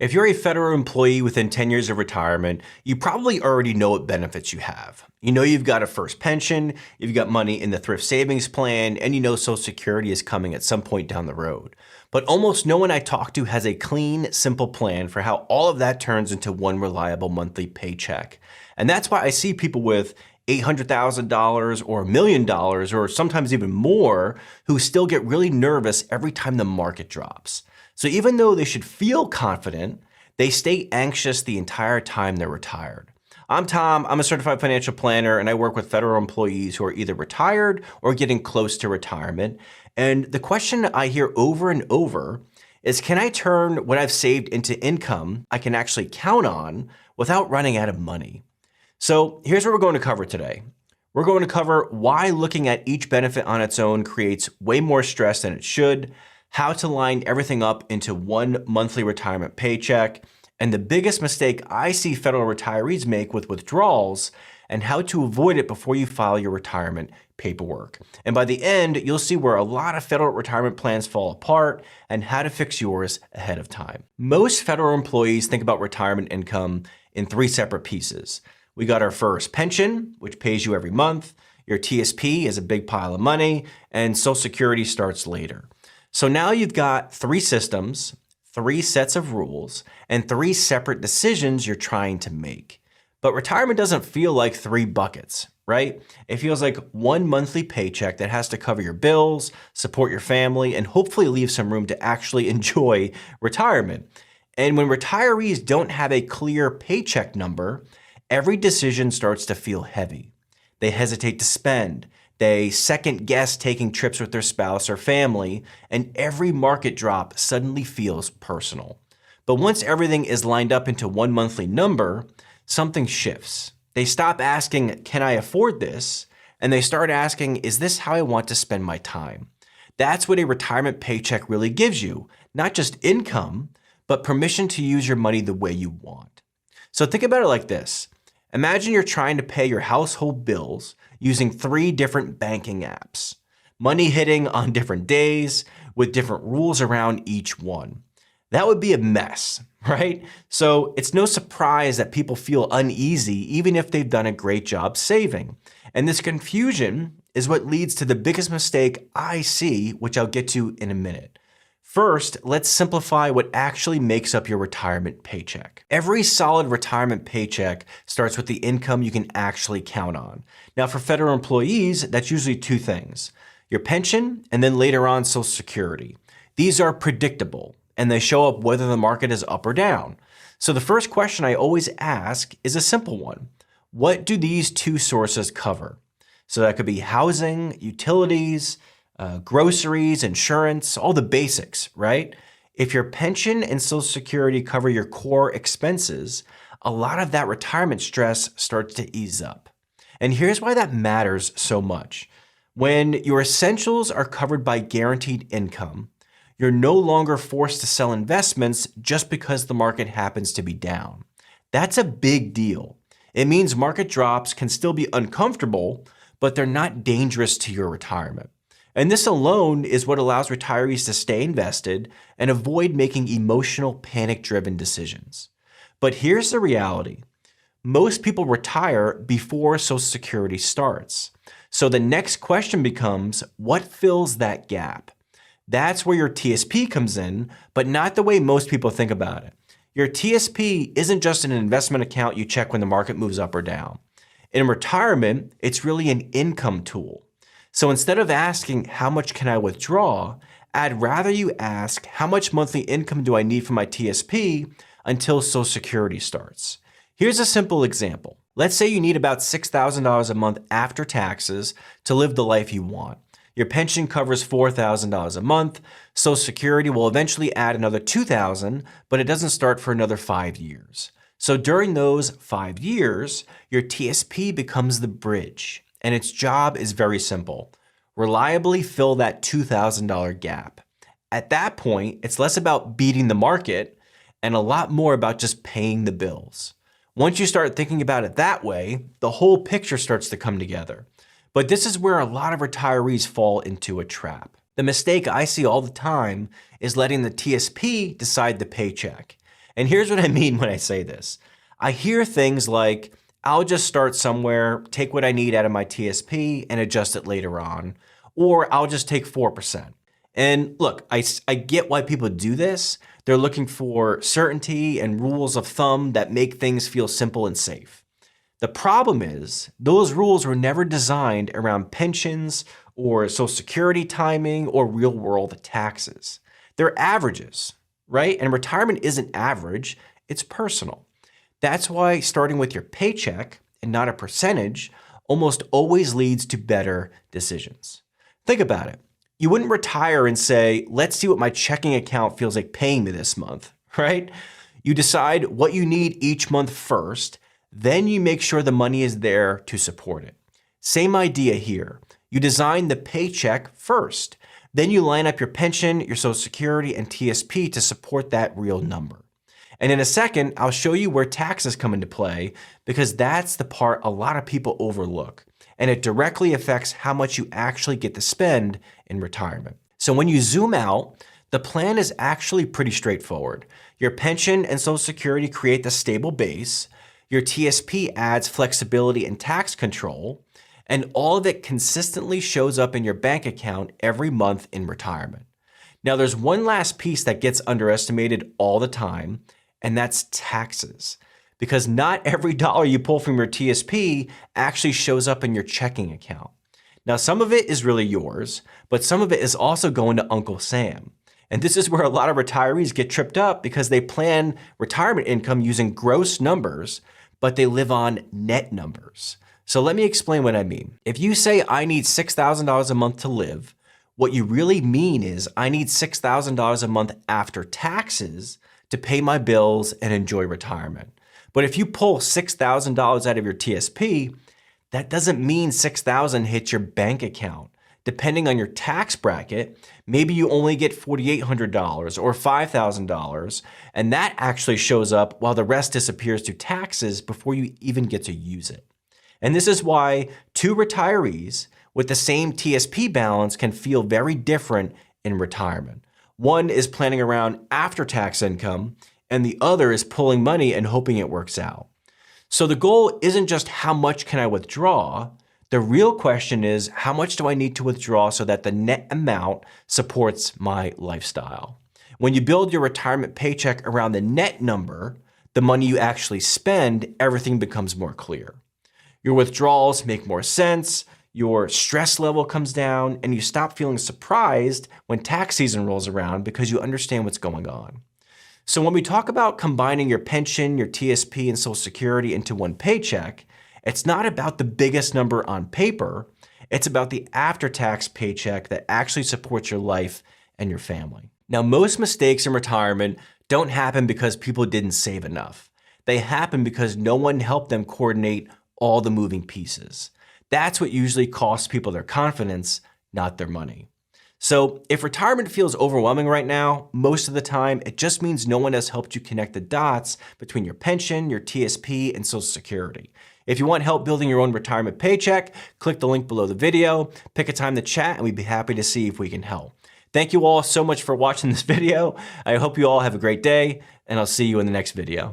If you're a federal employee within 10 years of retirement, you probably already know what benefits you have. You know you've got a FERS pension, you've got money in the Thrift Savings Plan, and you know Social Security is coming at some point down the road. But almost no one I talk to has a clean, simple plan for how all of that turns into one reliable monthly paycheck. And that's why I see people with $800,000 or $1 million or sometimes even more who still get really nervous every time the market drops. So even though they should feel confident, they stay anxious the entire time they're retired. I'm Tom, I'm a certified financial planner, and I work with federal employees who are either retired or getting close to retirement. And the question I hear over and over is, can I turn what I've saved into income I can actually count on without running out of money? So here's what we're going to cover today. We're going to cover why looking at each benefit on its own creates way more stress than it should, how to line everything up into one monthly retirement paycheck, and the biggest mistake I see federal retirees make with withdrawals, and how to avoid it before you file your retirement paperwork. And by the end, you'll see where a lot of federal retirement plans fall apart and how to fix yours ahead of time. Most federal employees think about retirement income in three separate pieces. We got our FERS pension, which pays you every month, your TSP is a big pile of money, and Social Security starts later. So now you've got three systems, three sets of rules, and three separate decisions you're trying to make. But retirement doesn't feel like three buckets, right? It feels like one monthly paycheck that has to cover your bills, support your family, and hopefully leave some room to actually enjoy retirement. And when retirees don't have a clear paycheck number, every decision starts to feel heavy. They hesitate to spend. They second guess taking trips with their spouse or family, and every market drop suddenly feels personal. But once everything is lined up into one monthly number, something shifts. They stop asking, can I afford this? And they start asking, is this how I want to spend my time? That's what a retirement paycheck really gives you, not just income, but permission to use your money the way you want. So think about it like this. Imagine you're trying to pay your household bills using three different banking apps, money hitting on different days with different rules around each one. That would be a mess, right? So it's no surprise that people feel uneasy even if they've done a great job saving. And this confusion is what leads to the biggest mistake I see, which I'll get to in a minute. First, let's simplify what actually makes up your retirement paycheck. Every solid retirement paycheck starts with the income you can actually count on. Now, for federal employees, that's usually two things: your pension and then later on Social Security. These are predictable and they show up whether the market is up or down. So the first question I always ask is a simple one. What do these two sources cover? So that could be housing, utilities, groceries, insurance, all the basics, right? If your pension and Social Security cover your core expenses, a lot of that retirement stress starts to ease up. And here's why that matters so much. When your essentials are covered by guaranteed income, you're no longer forced to sell investments just because the market happens to be down. That's a big deal. It means market drops can still be uncomfortable, but they're not dangerous to your retirement. And this alone is what allows retirees to stay invested and avoid making emotional, panic-driven decisions. But here's the reality. Most people retire before Social Security starts. So the next question becomes, what fills that gap? That's where your TSP comes in, but not the way most people think about it. Your TSP isn't just an investment account you check when the market moves up or down. In retirement, it's really an income tool. So instead of asking, how much can I withdraw, I'd rather you ask, how much monthly income do I need for my TSP until Social Security starts? Here's a simple example. Let's say you need about $6,000 a month after taxes to live the life you want. Your pension covers $4,000 a month. Social Security will eventually add another $2,000, but it doesn't start for another 5 years. So during those 5 years, your TSP becomes the bridge. And its job is very simple. Reliably fill that $2,000 gap. At that point, it's less about beating the market and a lot more about just paying the bills. Once you start thinking about it that way, the whole picture starts to come together. But this is where a lot of retirees fall into a trap. The mistake I see all the time is letting the TSP decide the paycheck. And here's what I mean when I say this. I hear things like, I'll just start somewhere, take what I need out of my TSP and adjust it later on, or I'll just take 4%. And look, I get why people do this. They're looking for certainty and rules of thumb that make things feel simple and safe. The problem is, those rules were never designed around pensions or Social Security timing or real-world taxes. They're averages, right? And retirement isn't average, it's personal. That's why starting with your paycheck and not a percentage almost always leads to better decisions. Think about it. You wouldn't retire and say, let's see what my checking account feels like paying me this month, right? You decide what you need each month first, then you make sure the money is there to support it. Same idea here. You design the paycheck first. Then you line up your pension, your Social Security, and TSP to support that real number. And in a second, I'll show you where taxes come into play because that's the part a lot of people overlook. And it directly affects how much you actually get to spend in retirement. So when you zoom out, the plan is actually pretty straightforward. Your pension and Social Security create the stable base. Your TSP adds flexibility and tax control, and all of it consistently shows up in your bank account every month in retirement. Now, there's one last piece that gets underestimated all the time, and that's taxes. Because not every dollar you pull from your TSP actually shows up in your checking account. Now, some of it is really yours, but some of it is also going to Uncle Sam. And this is where a lot of retirees get tripped up because they plan retirement income using gross numbers, but they live on net numbers. So let me explain what I mean. If you say I need $6,000 a month to live, what you really mean is I need $6,000 a month after taxes to pay my bills and enjoy retirement. But if you pull $6,000 out of your TSP, that doesn't mean $6,000 hits your bank account. Depending on your tax bracket, maybe you only get $4,800 or $5,000, and that actually shows up while the rest disappears to taxes before you even get to use it. And this is why two retirees with the same TSP balance can feel very different in retirement. One is planning around after-tax income, and the other is pulling money and hoping it works out. So the goal isn't just how much can I withdraw. The real question is how much do I need to withdraw so that the net amount supports my lifestyle? When you build your retirement paycheck around the net number, the money you actually spend, everything becomes more clear. Your withdrawals make more sense, your stress level comes down, and you stop feeling surprised when tax season rolls around because you understand what's going on. So when we talk about combining your pension, your TSP, and Social Security into one paycheck, it's not about the biggest number on paper, it's about the after-tax paycheck that actually supports your life and your family. Now, most mistakes in retirement don't happen because people didn't save enough. They happen because no one helped them coordinate all the moving pieces. That's what usually costs people their confidence, not their money. So if retirement feels overwhelming right now, most of the time, it just means no one has helped you connect the dots between your pension, your TSP, and Social Security. If you want help building your own retirement paycheck, click the link below the video, pick a time to chat, and we'd be happy to see if we can help. Thank you all so much for watching this video. I hope you all have a great day, and I'll see you in the next video.